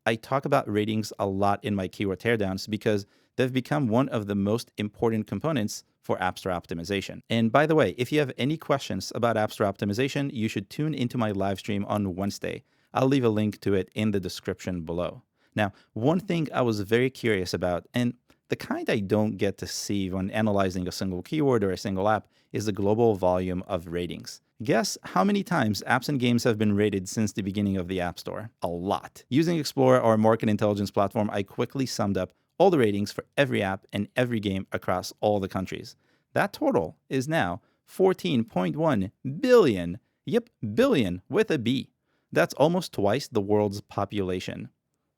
I talk about ratings a lot in my keyword teardowns because they've become one of the most important components for App Store optimization. And by the way, if you have any questions about App Store optimization, you should tune into my live stream on Wednesday. I'll leave a link to it in the description below. Now, one thing I was very curious about, and the kind I don't get to see when analyzing a single keyword or a single app, is the global volume of ratings. Guess how many times apps and games have been rated since the beginning of the App Store? A lot. Using Explorer, our market intelligence platform, I quickly summed up all the ratings for every app and every game across all the countries. That total is now 14.1 billion. Yep, billion with a B. That's almost twice the world's population.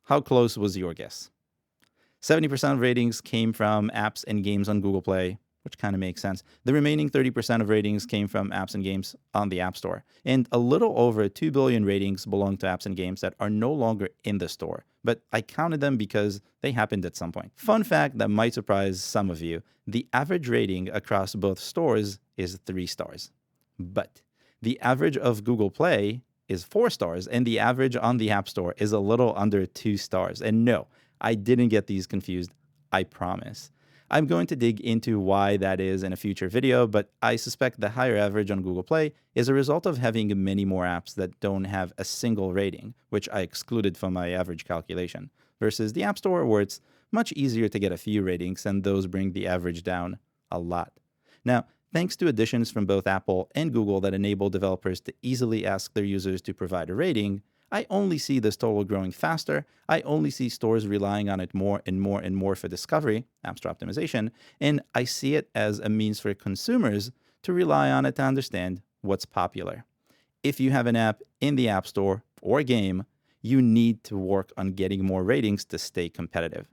How close was your guess? 70% of ratings came from apps and games on Google Play, which kind of makes sense. The remaining 30% of ratings came from apps and games on the App Store. And a little over 2 billion ratings belong to apps and games that are no longer in the store. But I counted them because they happened at some point. Fun fact that might surprise some of you, the average rating across both stores is 3 stars. But the average of Google Play is 4 stars, and the average on the App Store is a little under 2 stars. And no, I didn't get these confused, I promise. I'm going to dig into why that is in a future video, but I suspect the higher average on Google Play is a result of having many more apps that don't have a single rating, which I excluded from my average calculation, versus the App Store where it's much easier to get a few ratings and those bring the average down a lot. Now, thanks to additions from both Apple and Google that enable developers to easily ask their users to provide a rating, I only see this total growing faster. I only see stores relying on it more and more and more for discovery, App Store optimization, and I see it as a means for consumers to rely on it to understand what's popular. If you have an app in the App Store or game, you need to work on getting more ratings to stay competitive.